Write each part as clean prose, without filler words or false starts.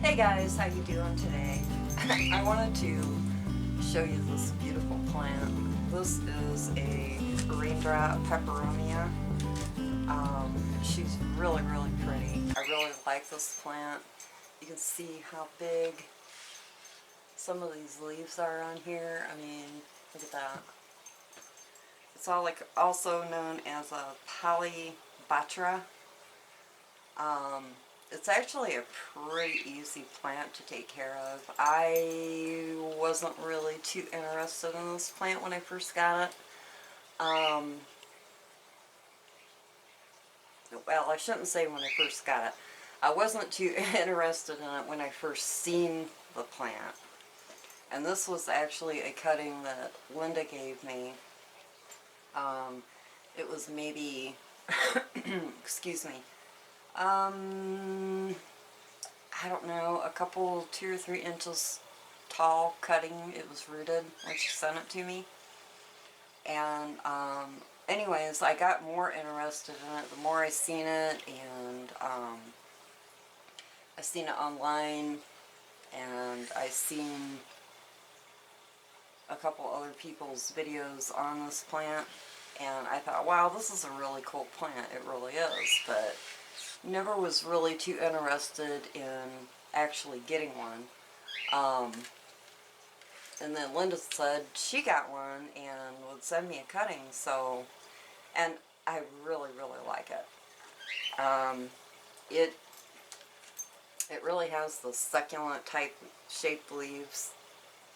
Hey guys, how you doing today? I wanted to show you this beautiful plant. This is a Raindrop Peperomia. She's really pretty. I really like this plant. You can see how big some of these leaves are on here. I mean, look at that. It's all also known as a Polybatra. It's actually a pretty easy plant to take care of. I wasn't really too interested in this plant when I first got it. Well, I shouldn't say when I first got it. I wasn't too interested in it when I first seen the plant. And this was actually a cutting that Linda gave me. It was maybe, excuse me, I don't know, a couple, 2 or 3 inches tall cutting. It was rooted when she sent it to me. And anyways, I got more interested in it the more I seen it, and I seen it online, and I seen a couple other people's videos on this plant, and I thought, wow, this is a really cool plant. It really is, but never was really too interested in actually getting one. And then Linda said she got one and would send me a cutting, so, and I really like it. It really has the succulent type shaped leaves,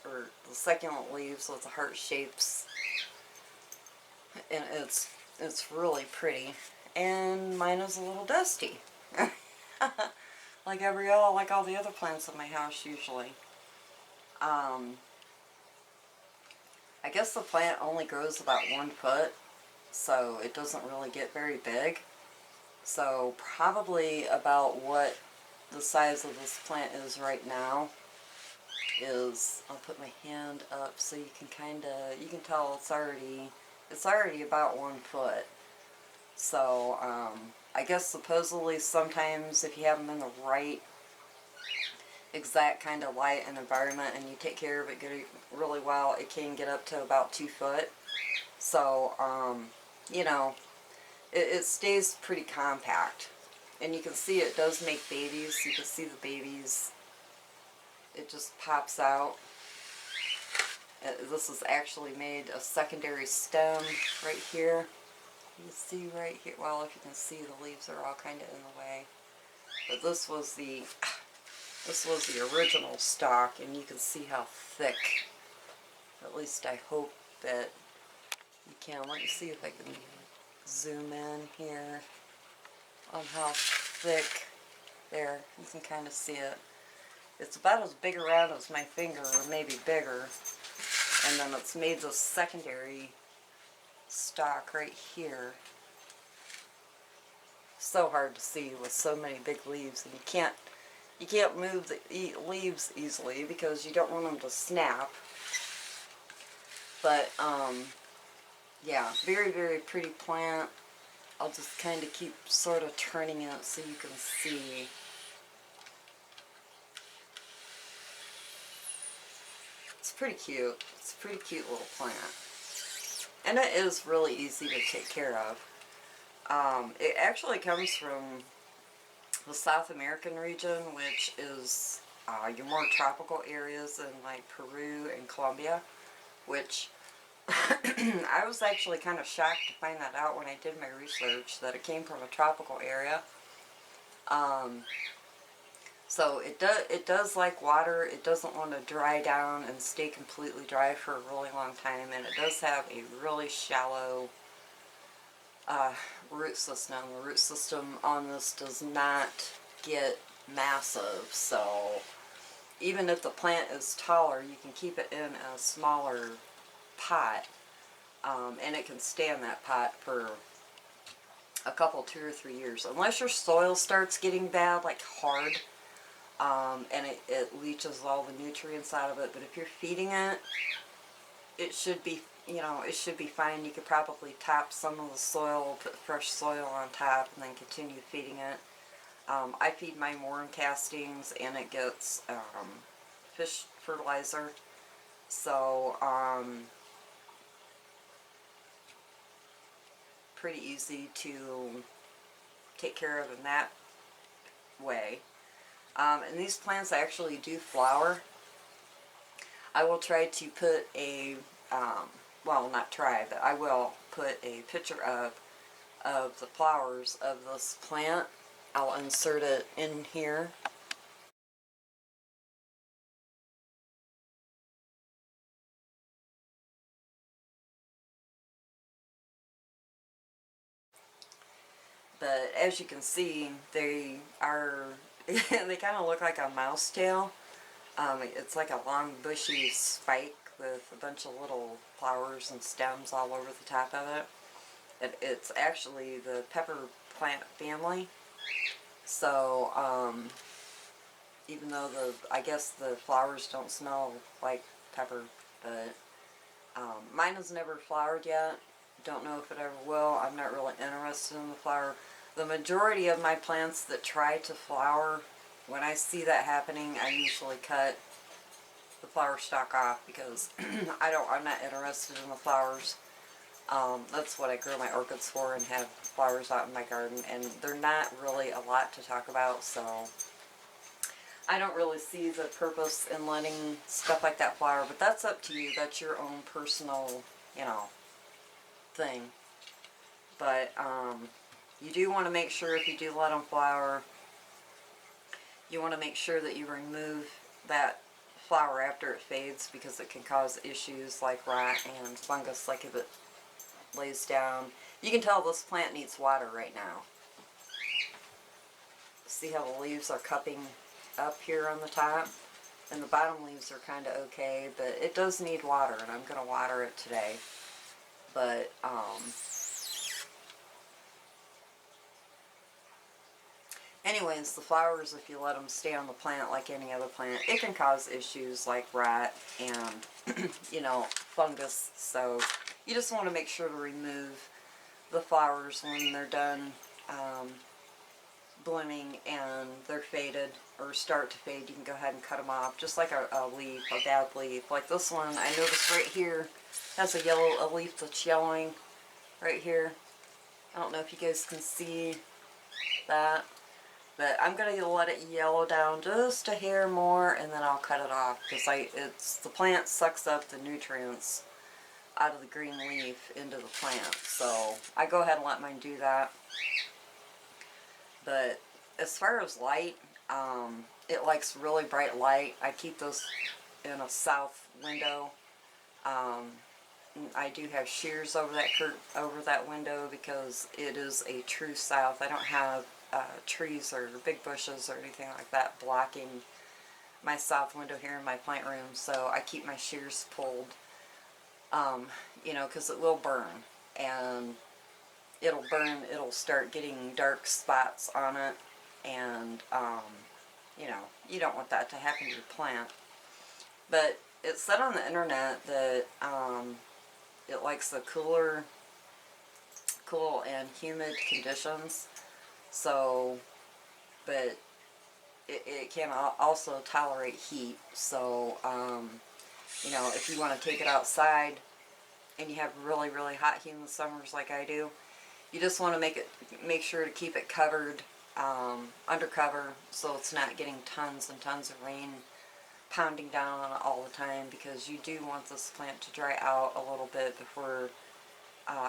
or the succulent leaves with the heart shapes, and it's really pretty. And mine is a little dusty, like all the other plants in my house usually. I guess the plant only grows about 1 foot, so it doesn't really get very big. So probably about what the size of this plant is right now is, I'll put my hand up so you can you can tell it's already about 1 foot. So I guess supposedly sometimes if you have them in the right exact kind of light and environment and you take care of it really well, it can get up to about 2 foot. So you know, it stays pretty compact, and you can see it does make babies. You can see the babies, it just pops out. This is actually made a secondary stem right here. You can see right here, well, if you can see, the leaves are all kind of in the way, but this was the original stalk, and you can see how thick, at least I hope that you can. Let me see if I can zoom in here on how thick. There, you can kind of see it. It's about as big around as my finger, or maybe bigger, and then it's made this secondary stalk right here. So hard to see with so many big leaves, and you can't move the leaves easily because you don't want them to snap. But yeah, very pretty plant. I'll just kind of keep sort of turning it so you can see. It's pretty cute. It's a pretty cute little plant. And it is really easy to take care of. It actually comes from the South American region, which is your more tropical areas in like Peru and Colombia, which I was actually kind of shocked to find that out when I did my research, that it came from a tropical area. So it does like water. It doesn't want to dry down and stay completely dry for a really long time, and it does have a really shallow root system. The root system on this does not get massive, so even if the plant is taller, you can keep it in a smaller pot, and it can stay in that pot for a couple, 2 or 3 years, unless your soil starts getting bad, like hard, and it leaches all the nutrients out of it. But if you're feeding it, it should be, it should be fine. You could probably top some of the soil, put fresh soil on top, and then continue feeding it. I feed mine worm castings, and it gets fish fertilizer. So, pretty easy to take care of in that way. And these plants actually do flower. I will try to put a, well, not try, but I will put a picture of the flowers of this plant. I'll insert it in here. But as you can see, they are, they kind of look like a mouse tail. It's like a long bushy spike with a bunch of little flowers and stems all over the top of it. It's actually the pepper plant family. So, even though I guess the flowers don't smell like pepper, but mine has never flowered yet. Don't know if it ever will. I'm not really interested in the flower. The majority of my plants that try to flower, when I see that happening, I usually cut the flower stalk off because I'm not interested in the flowers. That's what I grow my orchids for and have flowers out in my garden, and they're not really a lot to talk about, so I don't really see the purpose in letting stuff like that flower, but that's up to you. That's your own personal, you know, thing. But you do want to make sure, if you do let them flower, you want to make sure that you remove that flower after it fades, because it can cause issues like rot and fungus, like if it lays down. You can tell this plant needs water right now. See how the leaves are cupping up here on the top? And the bottom leaves are kind of okay, but it does need water, and I'm going to water it today. But, anyways, the flowers, if you let them stay on the plant like any other plant, it can cause issues like rot and, you know, fungus. So you just want to make sure to remove the flowers when they're done blooming and they're faded or start to fade. You can go ahead and cut them off, just like a leaf, a bad leaf. Like this one, I noticed right here has a leaf that's yellowing right here. I don't know if you guys can see that. But I'm going to let it yellow down just a hair more, and then I'll cut it off, because the plant sucks up the nutrients out of the green leaf into the plant. So I go ahead and let mine do that. But as far as light, it likes really bright light. I keep those in a south window. I do have shears over that window because it is a true south. I don't have trees or big bushes or anything like that blocking my south window here in my plant room, so I keep my shears pulled, you know, because it will burn, and it'll start getting dark spots on it, and you know, you don't want that to happen to your plant. But it said on the internet that it likes the cool and humid conditions. So, but it can also tolerate heat. So, you know, if you want to take it outside and you have really, really hot, humid summers like I do, you just want to make sure to keep it covered, under cover, so it's not getting tons and tons of rain pounding down on it all the time, because you do want this plant to dry out a little bit before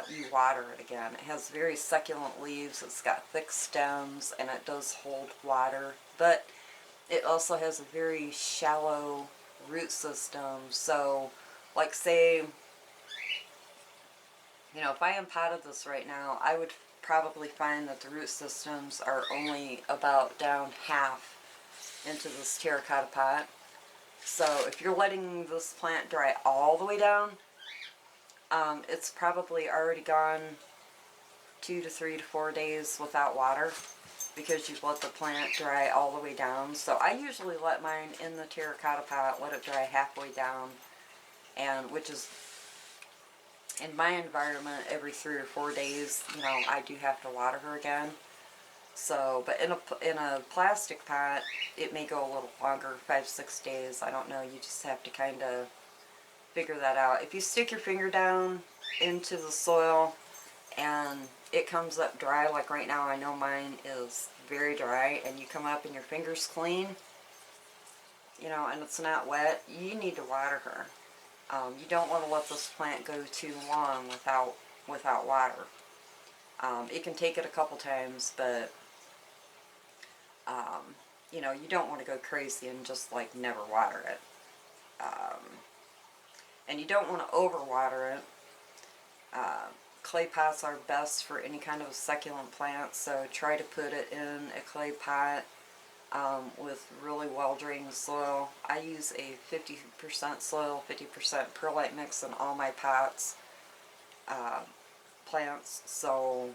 you water it again. It has very succulent leaves, it's got thick stems, and it does hold water, but it also has a very shallow root system. So, like, say, you know, if I unpotted this right now, I would probably find that the root systems are only about down half into this terracotta pot. So if you're letting this plant dry all the way down, it's probably already gone 2 to 3 to 4 days without water, because you've let the plant dry all the way down. So I usually let mine in the terracotta pot, let it dry halfway down, and which is, in my environment, every 3 or 4 days, you know, I do have to water her again. So, but in a plastic pot, it may go a little longer, 5-6 days. I don't know. You just have to kind of figure that out. If you stick your finger down into the soil and it comes up dry, like right now, I know mine is very dry, and you come up and your finger's clean, you know, and it's not wet, you need to water her. You don't want to let this plant go too long without water. It can take it a couple times, but you know, you don't want to go crazy and just like never water it. And you don't want to overwater it. Clay pots are best for any kind of a succulent plant, so try to put it in a clay pot with really well-drained soil. I use a 50% soil, 50% perlite mix in all my pots, plants, so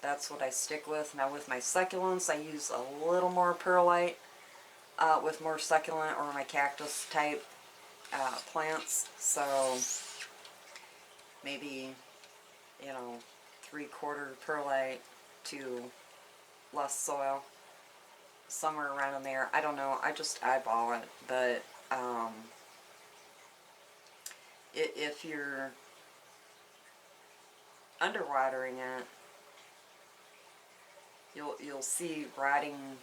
that's what I stick with. Now with my succulents, I use a little more perlite with more succulent or my cactus type plants, so maybe, you know, 3/4 perlite to less soil, somewhere around in there. I don't know, I just eyeball it, but if you're underwatering it, you'll see rotting,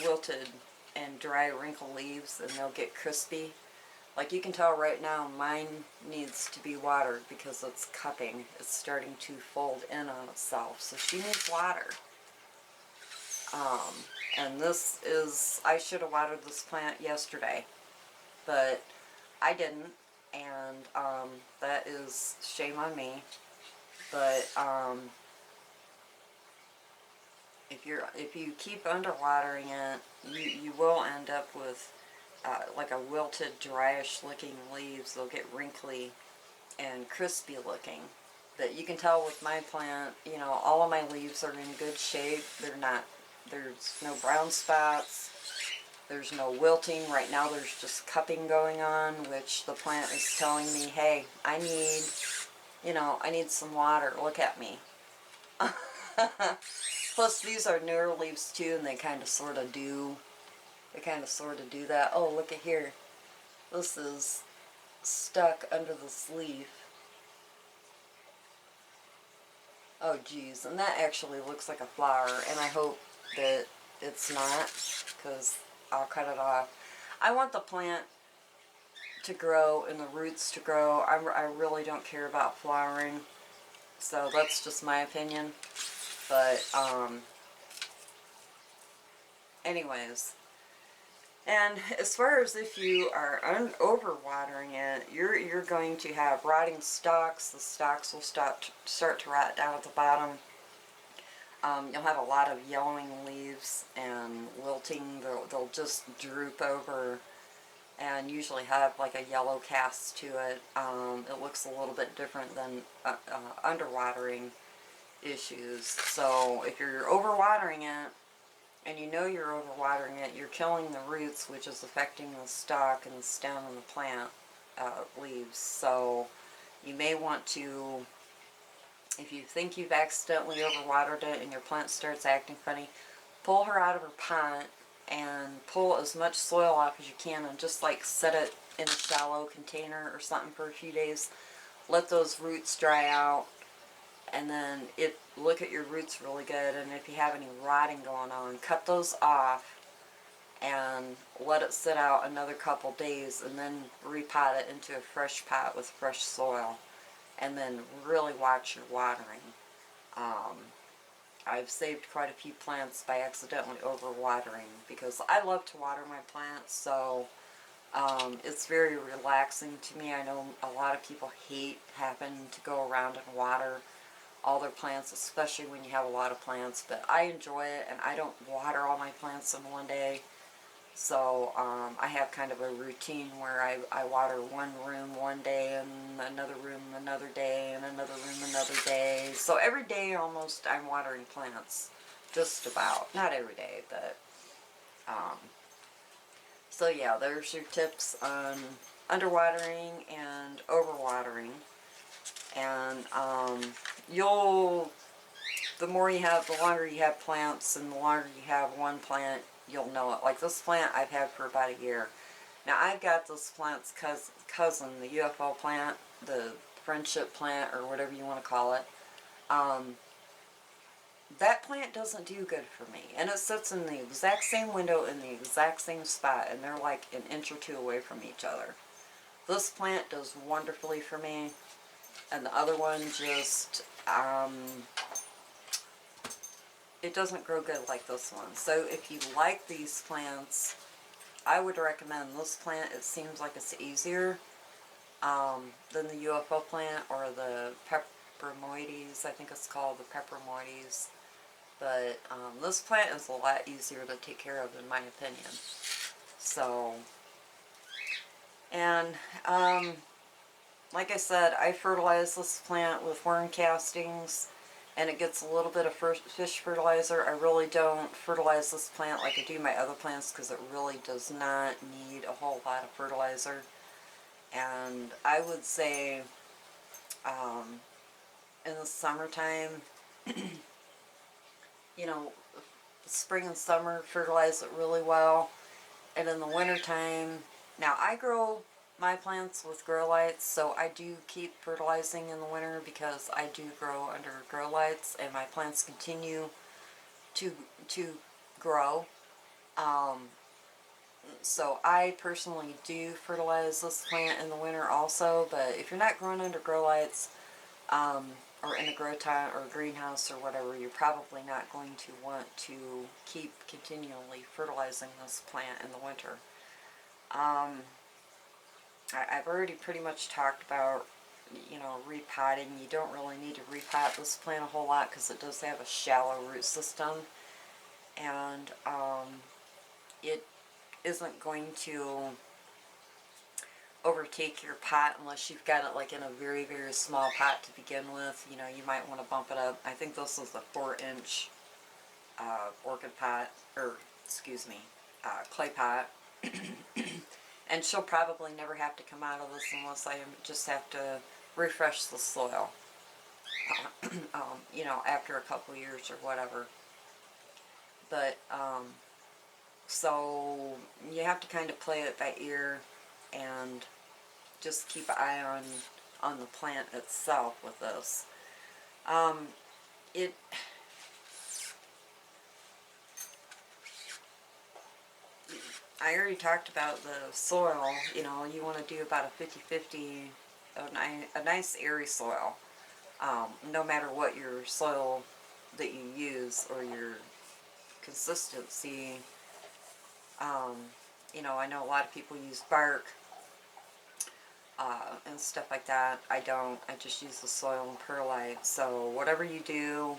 wilted and dry wrinkle leaves, and they'll get crispy. Like you can tell right now, mine needs to be watered because it's cupping. It's starting to fold in on itself, so she needs water. And this is, I should have watered this plant yesterday, but I didn't, and that is shame on me. But if you keep underwatering it, you will end up with like a wilted, dryish looking leaves. They'll get wrinkly and crispy looking. But you can tell with my plant, you know, all of my leaves are in good shape. There's no brown spots. There's no wilting. Right now there's just cupping going on, which the plant is telling me, hey, I need, you know, I need some water. Look at me. Plus these are newer leaves too, and they kind of sort of do that. Oh, look at here. This is stuck under this leaf. Oh geez, and that actually looks like a flower, and I hope that it's not, because I'll cut it off. I want the plant to grow and the roots to grow. I really don't care about flowering, so that's just my opinion. But anyways, and as far as if you are overwatering it, you're going to have rotting stalks. The stalks will start to rot down at the bottom. You'll have a lot of yellowing leaves and wilting. They'll just droop over and usually have like a yellow cast to it. It looks a little bit different than underwatering issues. So if you're overwatering it, and you know you're overwatering it, you're killing the roots, which is affecting the stalk and the stem and the plant leaves. So you may want to, if you think you've accidentally overwatered it and your plant starts acting funny, pull her out of her pot and pull as much soil off as you can, and just like set it in a shallow container or something for a few days. Let those roots dry out, and then look at your roots really good, and if you have any rotting going on, cut those off and let it sit out another couple days, and then repot it into a fresh pot with fresh soil, and then really watch your watering. I've saved quite a few plants by accidentally overwatering, because I love to water my plants, so it's very relaxing to me. I know a lot of people hate having to go around and water all their plants, especially when you have a lot of plants, but I enjoy it, and I don't water all my plants in one day. So I have kind of a routine where I water one room one day, and another room another day, and another room another day. So every day almost I'm watering plants, just about. Not every day, but so yeah, there's your tips on underwatering and overwatering. And you'll the more you have, the longer you have plants, and the longer you have one plant, you'll know it. Like this plant I've had for about a year. Now I've got this plant's cousin, the UFO plant, the friendship plant, or whatever you want to call it. That plant doesn't do good for me. And it sits in the exact same window in the exact same spot, and they're like an inch or two away from each other. This plant does wonderfully for me, and the other one just, it doesn't grow good like this one. So if you like these plants, I would recommend this plant. It seems like it's easier than the UFO plant or the Peperomoides. I think it's called the Peperomoides. But this plant is a lot easier to take care of, in my opinion. So, and like I said, I fertilize this plant with worm castings, and it gets a little bit of fish fertilizer. I really don't fertilize this plant like I do my other plants, because it really does not need a whole lot of fertilizer. And I would say in the summertime, you know, spring and summer, fertilize it really well. And in the wintertime, now I grow my plants with grow lights, so I do keep fertilizing in the winter because I do grow under grow lights, and my plants continue to grow. So I personally do fertilize this plant in the winter also, but if you're not growing under grow lights, or in a grow tent or a greenhouse or whatever, you're probably not going to want to keep continually fertilizing this plant in the winter. I've already pretty much talked about, you know, repotting. You don't really need to repot this plant a whole lot because it does have a shallow root system, and it isn't going to overtake your pot unless you've got it like in a very, very small pot to begin with. You know, you might want to bump it up. I think this is a 4-inch orchid pot, or excuse me, clay pot. And she'll probably never have to come out of this unless I just have to refresh the soil, you know, after a couple years or whatever. But, so you have to kind of play it by ear and just keep an eye on the plant itself with this. I already talked about the soil. You know, you want to do about a 50-50, a nice airy soil. No matter what your soil that you use or your consistency. You know, I know a lot of people use bark and stuff like that. I don't. I just use the soil and perlite. So whatever you do,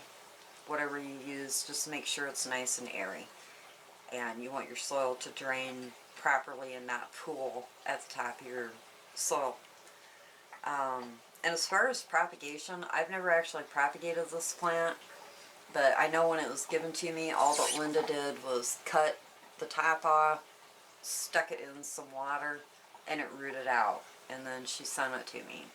whatever you use, just make sure it's nice and airy. And you want your soil to drain properly and not pool at the top of your soil. And as far as propagation, I've never actually propagated this plant, but I know when it was given to me, all that Linda did was cut the top off, stuck it in some water, and it rooted out, and then she sent it to me.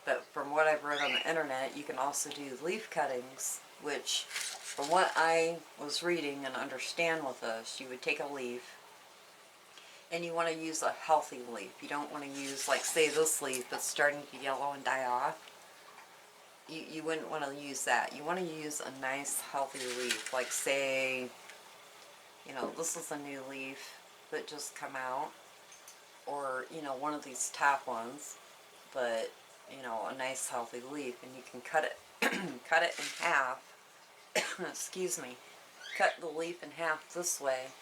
But from what I've read on the internet, you can also do leaf cuttings, which, from what I was reading and understand with this, you would take a leaf, and you want to use a healthy leaf. You don't want to use, like, say this leaf that's starting to yellow and die off. You wouldn't want to use that. You want to use a nice, healthy leaf. Like, say, you know, this is a new leaf that just come out, or, you know, one of these top ones, but, you know, a nice, healthy leaf, and you can cut it, cut it in half. Excuse me, cut the leaf in half this way,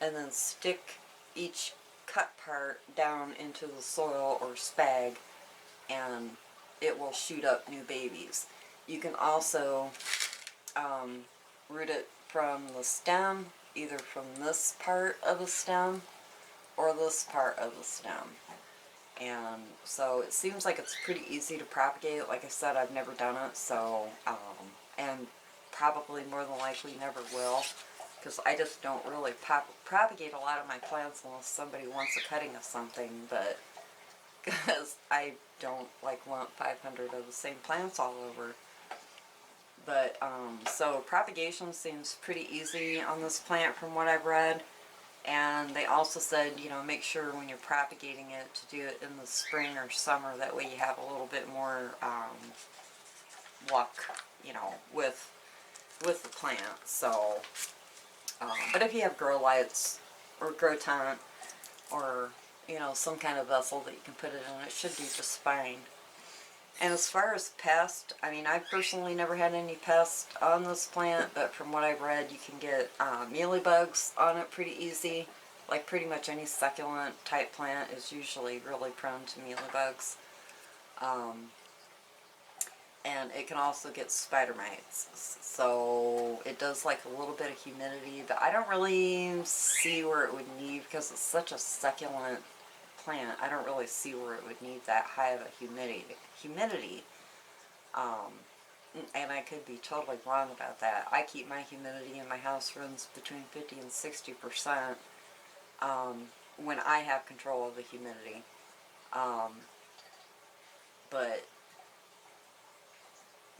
and then stick each cut part down into the soil or spag, and it will shoot up new babies. You can also root it from the stem, either from this part of the stem or this part of the stem. And so it seems like it's pretty easy to propagate. Like I said, I've never done it, so and probably more than likely never will, because I just don't really propagate a lot of my plants unless somebody wants a cutting of something, but because I don't like want 500 of the same plants all over. But, so propagation seems pretty easy on this plant from what I've read. And they also said, you know, make sure when you're propagating it to do it in the spring or summer. That way you have a little bit more luck, you know, with the plant. So, but if you have grow lights or grow tent or, you know, some kind of vessel that you can put it in, it should do just fine. And as far as pests, I mean, I've personally never had any pests on this plant, but from what I've read, you can get mealybugs on it pretty easy. Like pretty much any succulent type plant is usually really prone to mealybugs. And it can also get spider mites. So it does like a little bit of humidity, but I don't really see where it would need, because it's such a succulent plant, I don't really see where it would need that high of a humidity. And I could be totally wrong about that. I keep my humidity in my house runs between 50 and 60% when I have control of the humidity. But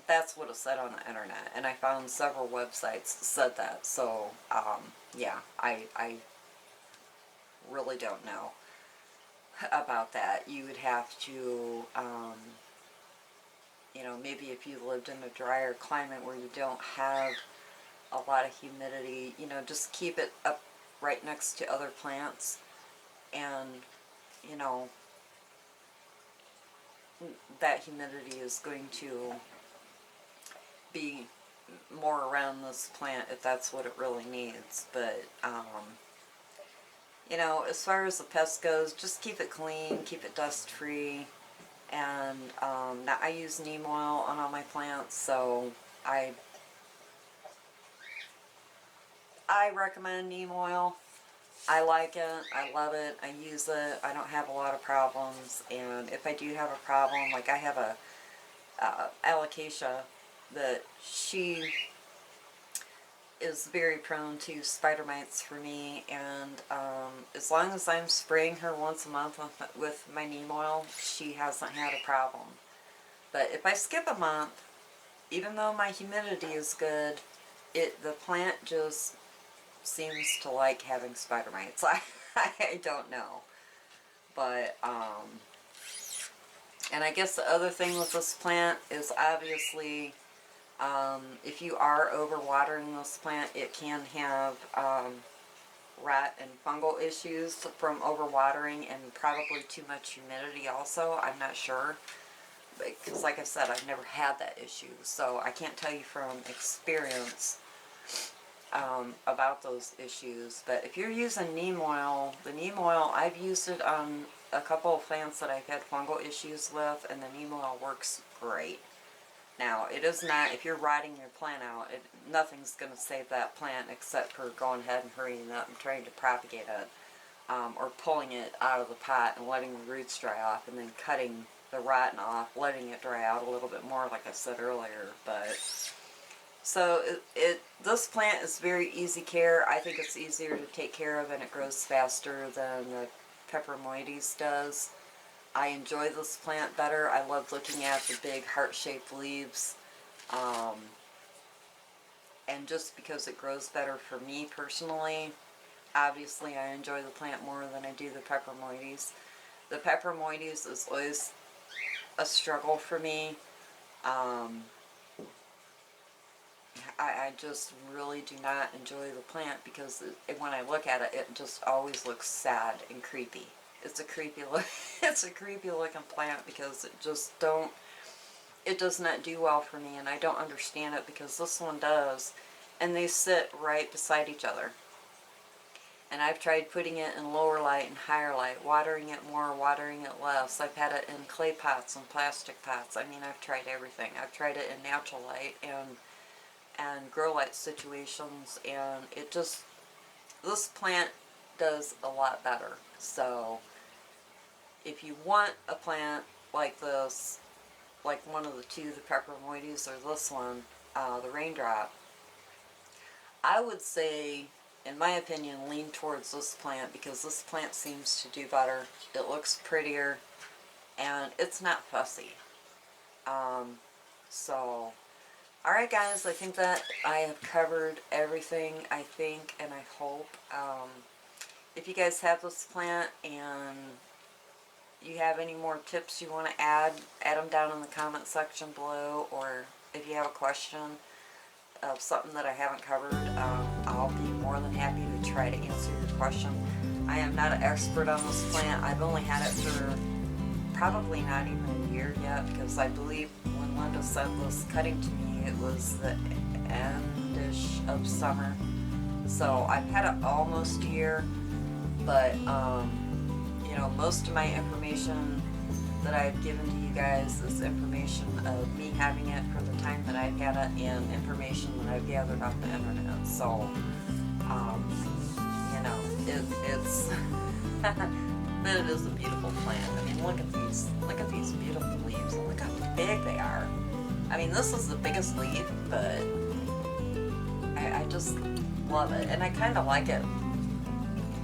that's what it said on the internet, and I found several websites that said that. So yeah, I really don't know about that. You would have to, you know, maybe if you lived in a drier climate where you don't have a lot of humidity, you know, just keep it up right next to other plants, and, you know, that humidity is going to be more around this plant if that's what it really needs. But, you know, as far as the pest goes, just keep it clean, keep it dust free. And now I use neem oil on all my plants, so I recommend neem oil. I like it, I love it, I use it, I don't have a lot of problems. And if I do have a problem, like I have a alocasia that she is very prone to spider mites for me, and as long as I'm spraying her once a month with my neem oil, she hasn't had a problem. But if I skip a month, even though my humidity is good, the plant just seems to like having spider mites. I don't know. But, and I guess the other thing with this plant is obviously, if you are overwatering this plant, it can have rat and fungal issues from overwatering, and probably too much humidity also. I'm not sure, because like I said, I've never had that issue, so I can't tell you from experience about those issues. But if you're using neem oil, the neem oil, I've used it on a couple of plants that I've had fungal issues with, and the neem oil works great. Now, it is not, if you're rotting your plant out, nothing's going to save that plant except for going ahead and hurrying up and trying to propagate it, or pulling it out of the pot and letting the roots dry off, and then cutting the rotten off, letting it dry out a little bit more, like I said earlier. But so this plant is very easy care. I think it's easier to take care of, and it grows faster than the Peperomia does. I enjoy this plant better. I love looking at the big heart-shaped leaves. And just because it grows better for me personally, obviously I enjoy the plant more than I do the Peperomia. The Peperomia is always a struggle for me. I just really do not enjoy the plant, because when I look at it, it just always looks sad and creepy. It's a creepy look. It's a creepy looking plant, because it does not do well for me, and I don't understand it, because this one does, and they sit right beside each other. And I've tried putting it in lower light and higher light, watering it more, watering it less. I've had it in clay pots and plastic pots. I mean, I've tried everything. I've tried it in natural light and grow light situations, and this plant does a lot better. So if you want a plant like this, like one of the two, the Peperomia or this one, the Raindrop, I would say, in my opinion, lean towards this plant, because this plant seems to do better. It looks prettier, and it's not fussy. So Alright guys, I think that I have covered everything, I think, and I hope. If you guys have this plant and you have any more tips you want to add them down in the comment section below, or if you have a question of something that I haven't covered, I'll be more than happy to try to answer your question. I am not an expert on this plant. I've only had it for probably not even a year yet, because I believe when Linda sent this cutting to me, it was the end-ish of summer. So I've had it almost a year, but you know, most of my information that I've given to you guys is information of me having it for the time that I've had it, and information that I've gathered off the internet. So, you know, it's but it is a beautiful plant. I mean, look at these beautiful leaves, and look how big they are. I mean, this is the biggest leaf, but I just love it, and I kind of like it.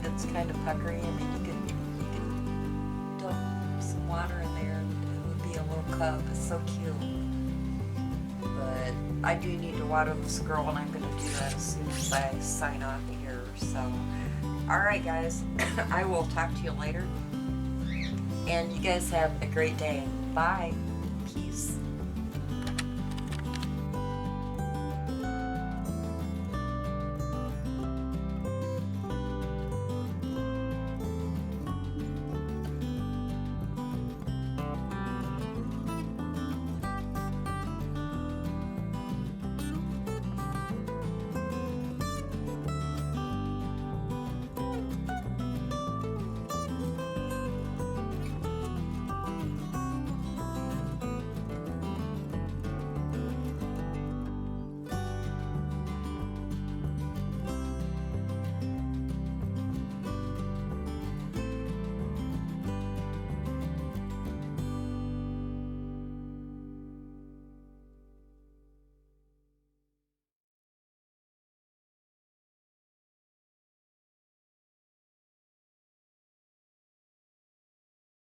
It's kind of puckery. I mean, you could dump some water in there, and it would be a little cup. It's so cute. But I do need to water the squirrel, and I'm going to do that as soon as I sign off here. So, alright guys, I will talk to you later. And you guys have a great day. Bye. Peace.